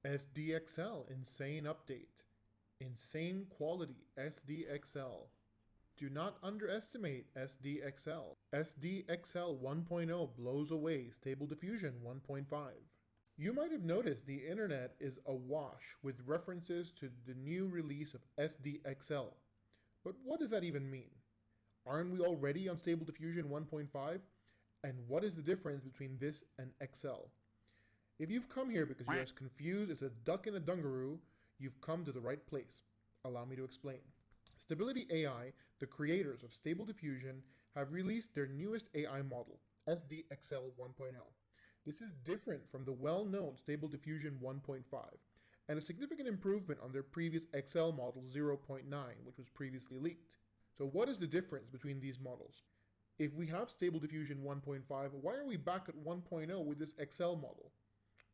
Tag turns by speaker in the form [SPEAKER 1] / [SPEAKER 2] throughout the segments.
[SPEAKER 1] SDXL, insane update. Insane quality SDXL. Do not underestimate SDXL. SDXL 1.0 blows away Stable Diffusion 1.5. You might have noticed the internet is awash with references to the new release of SDXL. But what does that even mean? Aren't we already on Stable Diffusion 1.5? And what is the difference between this and XL? If you've come here because you're as confused as a duck in a dungaroo, you've come to the right place. Allow me to explain. Stability AI, the creators of Stable Diffusion, have released their newest AI model, SDXL 1.0. This is different from the well-known Stable Diffusion 1.5, and a significant improvement on their previous XL model 0.9, which was previously leaked. So what is the difference between these models? If we have Stable Diffusion 1.5, why are we back at 1.0 with this XL model?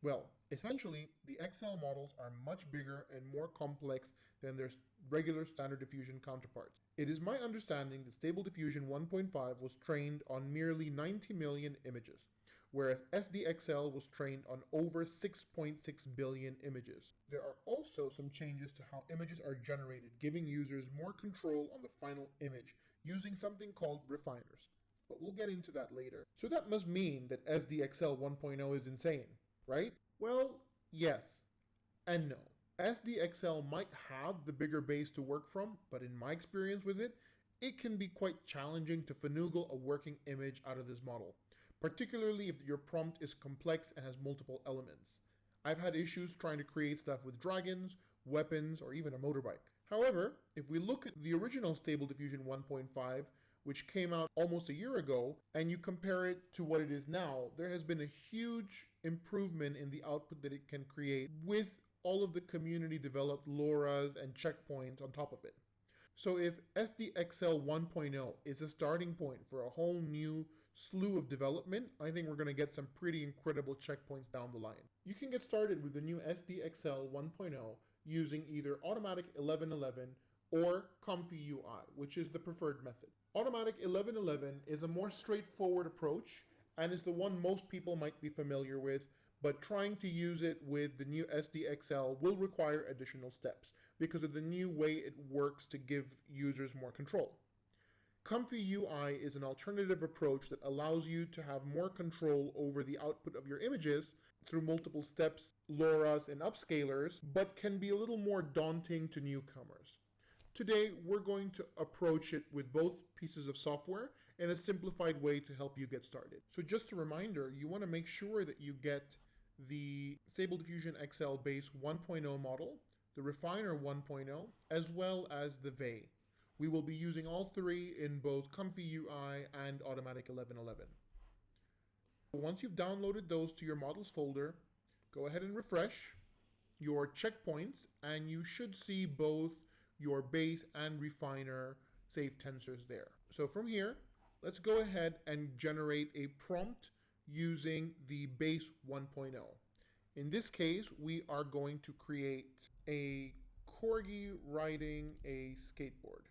[SPEAKER 1] Well, essentially, the XL models are much bigger and more complex than their regular standard diffusion counterparts. It is my understanding that Stable Diffusion 1.5 was trained on merely 90 million images, whereas SDXL was trained on over 6.6 billion images. There are also some changes to how images are generated, giving users more control on the final image using something called refiners. But we'll get into that later. So that must mean that SDXL 1.0 is insane, right? Well, yes and no. SDXL might have the bigger base to work from, but in my experience with it, it can be quite challenging to finagle a working image out of this model, particularly if your prompt is complex and has multiple elements. I've had issues trying to create stuff with dragons, weapons, or even a motorbike. However, if we look at the original Stable Diffusion 1.5, which came out almost a year ago, and you compare it to what it is now, there has been a huge improvement in the output that it can create with all of the community developed LoRa's and checkpoints on top of it. So if SDXL 1.0 is a starting point for a whole new slew of development, I think we're going to get some pretty incredible checkpoints down the line. You can get started with the new SDXL 1.0 using either Automatic 1111 or Comfy UI, which is the preferred method. Automatic 1111 is a more straightforward approach and is the one most people might be familiar with, but trying to use it with the new SDXL will require additional steps because of the new way it works to give users more control. Comfy UI is an alternative approach that allows you to have more control over the output of your images through multiple steps, LoRa's, and upscalers, but can be a little more daunting to newcomers. Today, we're going to approach it with both pieces of software in a simplified way to help you get started. So just a reminder, you want to make sure that you get the Stable Diffusion XL Base 1.0 model, the Refiner 1.0, as well as the VEI. We will be using all three in both Comfy UI and Automatic 1111. Once you've downloaded those to your models folder, go ahead and refresh your checkpoints, and you should see both your base and refiner safe tensors there. So from here, let's go ahead and generate a prompt using the base 1.0. In this case, we are going to create a corgi riding a skateboard.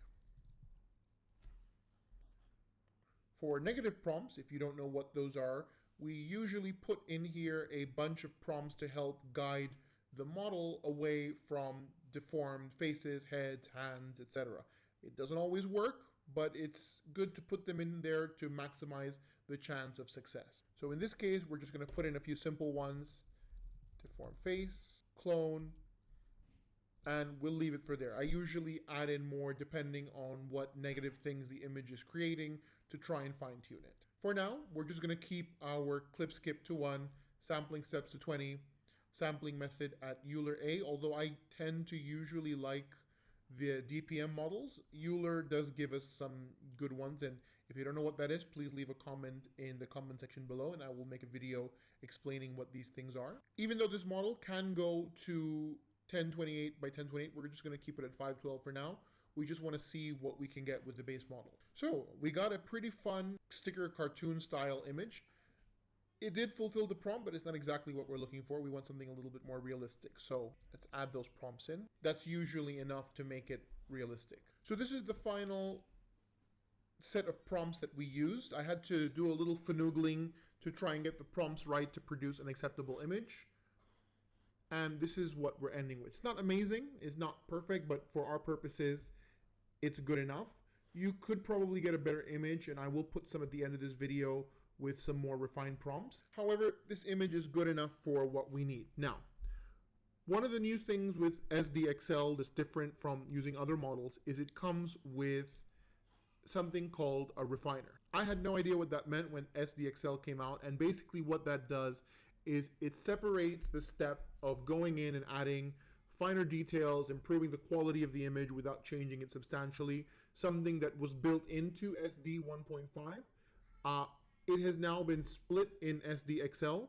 [SPEAKER 1] For negative prompts, if you don't know what those are, we usually put in here a bunch of prompts to help guide the model away from deformed faces, heads, hands, etc. It doesn't always work, but it's good to put them in there to maximize the chance of success. So in this case, we're just going to put in a few simple ones: deformed face, clone, and we'll leave it for there. I usually add in more depending on what negative things the image is creating to try and fine tune it. For now, we're just going to keep our clip skip to 1, sampling steps to 20, sampling method at Euler A, although I tend to usually like the DPM models. Euler does give us some good ones, and if you don't know what that is, please leave a comment in the comment section below and I will make a video explaining what these things are. Even though this model can go to 1028 by 1028, we're just going to keep it at 512 for now. We just want to see what we can get with the base model. So we got a pretty fun sticker cartoon style image. It did fulfill the prompt, but it's not exactly what we're looking for. We want something a little bit more realistic. So let's add those prompts in. That's usually enough to make it realistic. So this is the final set of prompts that we used. I had to do a little finagling to try and get the prompts right to produce an acceptable image. And this is what we're ending with. It's not amazing, it's not perfect, but for our purposes, it's good enough. You could probably get a better image, and I will put some at the end of this video with some more refined prompts. However, this image is good enough for what we need. Now, one of the new things with SDXL that's different from using other models is it comes with something called a refiner. I had no idea what that meant when SDXL came out, and basically what that does is it separates the step of going in and adding finer details, improving the quality of the image without changing it substantially, something that was built into SD 1.5. It has now been split in SDXL,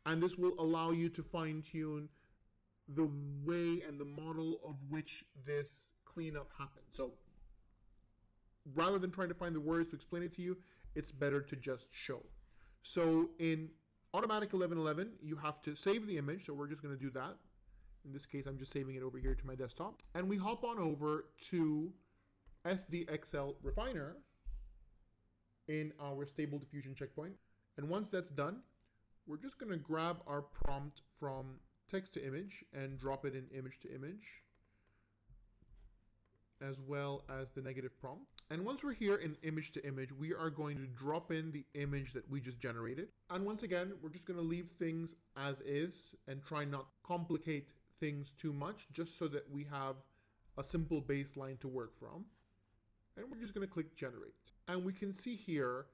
[SPEAKER 1] and this will allow you to fine-tune the way and the model of which this cleanup happens. So rather than trying to find the words to explain it to you, it's better to just show. So in Automatic 1111, you have to save the image, so we're just going to do that. In this case, I'm just saving it over here to my desktop. And we hop on over to SDXL Refiner in our Stable Diffusion checkpoint. And once that's done, we're just going to grab our prompt from text to image and drop it in image to image, as well as the negative prompt. And once we're here in image to image, we are going to drop in the image that we just generated. And once again, we're just going to leave things as is and try not to complicate things too much, just so that we have a simple baseline to work from. And we're just going to click generate. And we can see here,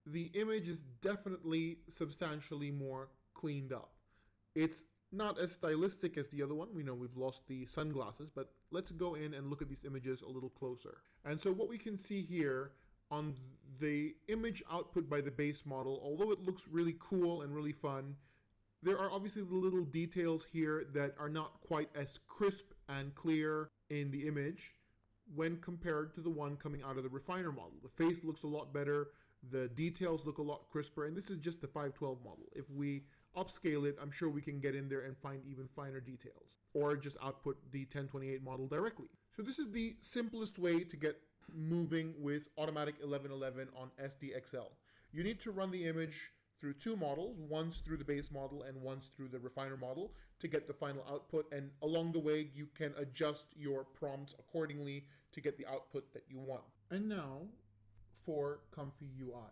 [SPEAKER 1] the image is definitely substantially more cleaned up. It's not as stylistic as the other one. We know we've lost the sunglasses, but let's go in and look at these images a little closer. And so what we can see here on the image output by the base model, although it looks really cool and really fun, there are obviously the little details here that are not quite as crisp and clear in the image when compared to the one coming out of the refiner model. The face looks a lot better, the details look a lot crisper, and this is just the 512 model. If we upscale it, I'm sure we can get in there and find even finer details, or just output the 1028 model directly. So this is the simplest way to get moving with Automatic 1111 on SDXL. You need to run the image through two models, once through the base model and once through the refiner model to get the final output, and along the way you can adjust your prompts accordingly to get the output that you want. And now for Comfy UI.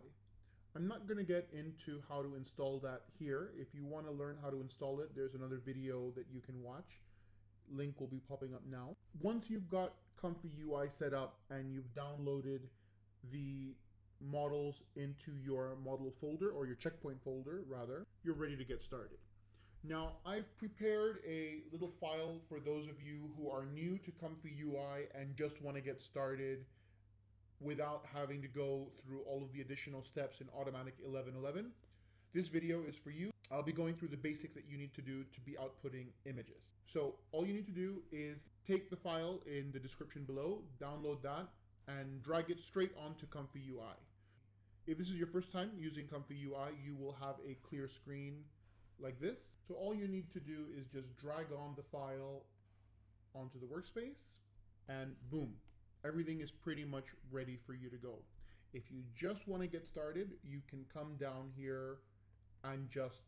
[SPEAKER 1] I'm not going to get into how to install that here. If you want to learn how to install it, there's another video that you can watch. Link will be popping up now. Once you've got Comfy UI set up and you've downloaded the models into your model folder, or your checkpoint folder rather, you're ready to get started. Now, I've prepared a little file for those of you who are new to Comfy UI and just want to get started without having to go through all of the additional steps in Automatic 1111. This video is for you. I'll be going through the basics that you need to do to be outputting images. So all you need to do is take the file in the description below, download that, and drag it straight onto Comfy UI. If this is your first time using Comfy UI, you will have a clear screen like this. So all you need to do is just drag on the file onto the workspace, and boom, everything is pretty much ready for you to go. If you just want to get started, you can come down here and just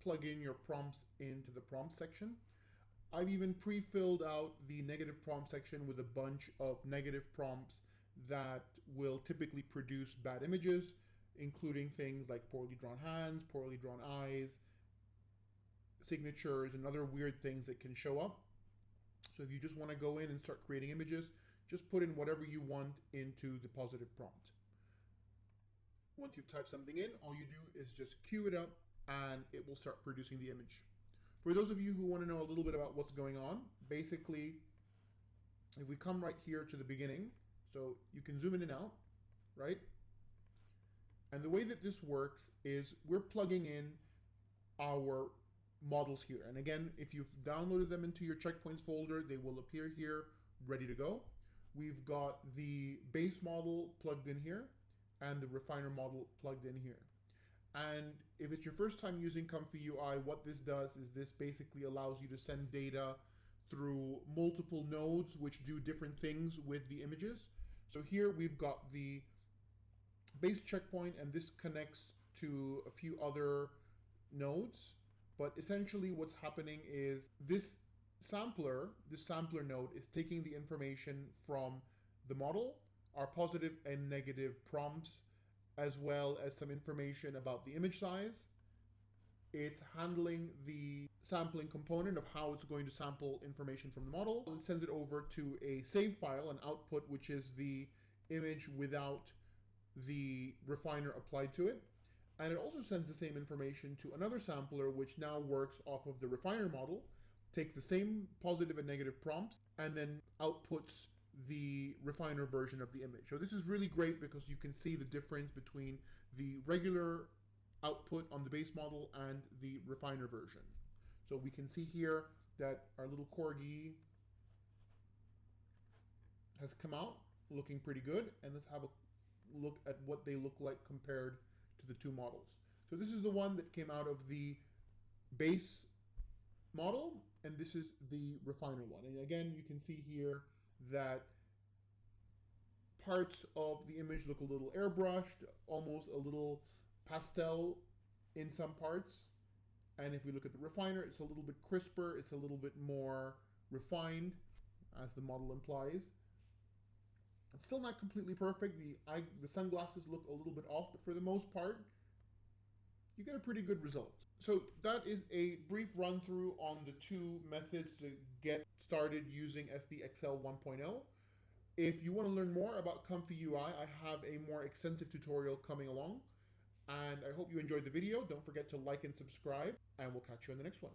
[SPEAKER 1] plug in your prompts into the prompt section. I've even pre-filled out the negative prompt section with a bunch of negative prompts that will typically produce bad images, including things like poorly drawn hands, poorly drawn eyes, signatures, and other weird things that can show up. So if you just want to go in and start creating images, just put in whatever you want into the positive prompt. Once you've typed something in, all you do is just queue it up and it will start producing the image. For those of you who want to know a little bit about what's going on, basically, if we come right here to the beginning, so you can zoom in and out, right? And the way that this works is we're plugging in our models here. And again, if you've downloaded them into your checkpoints folder, they will appear here ready to go. We've got the base model plugged in here and the refiner model plugged in here. And if it's your first time using Comfy UI, what this does is this basically allows you to send data through multiple nodes which do different things with the images. So here we've got the base checkpoint, and this connects to a few other nodes. But essentially what's happening is this sampler node is taking the information from the model, our positive and negative prompts, as well as some information about the image size. It's handling the sampling component of how it's going to sample information from the model. It sends it over to a save file, an output, which is the image without the refiner applied to it. And it also sends the same information to another sampler, which now works off of the refiner model, takes the same positive and negative prompts, and then outputs the refiner version of the image. So this is really great because you can see the difference between the regular output on the base model and the refiner version. So we can see here that our little corgi has come out looking pretty good, and let's have a look at what they look like compared to the two models. So this is the one that came out of the base model, and this is the refiner one. And again, you can see here that parts of the image look a little airbrushed, almost a little pastel in some parts. And if we look at the refiner, it's a little bit crisper, it's a little bit more refined, as the model implies. It's still not completely perfect. The sunglasses look a little bit off, but for the most part, you get a pretty good result. So that is a brief run through on the two methods to get started using SDXL 1.0. If you want to learn more about Comfy UI, I have a more extensive tutorial coming along. And I hope you enjoyed the video. Don't forget to like and subscribe, and we'll catch you in the next one.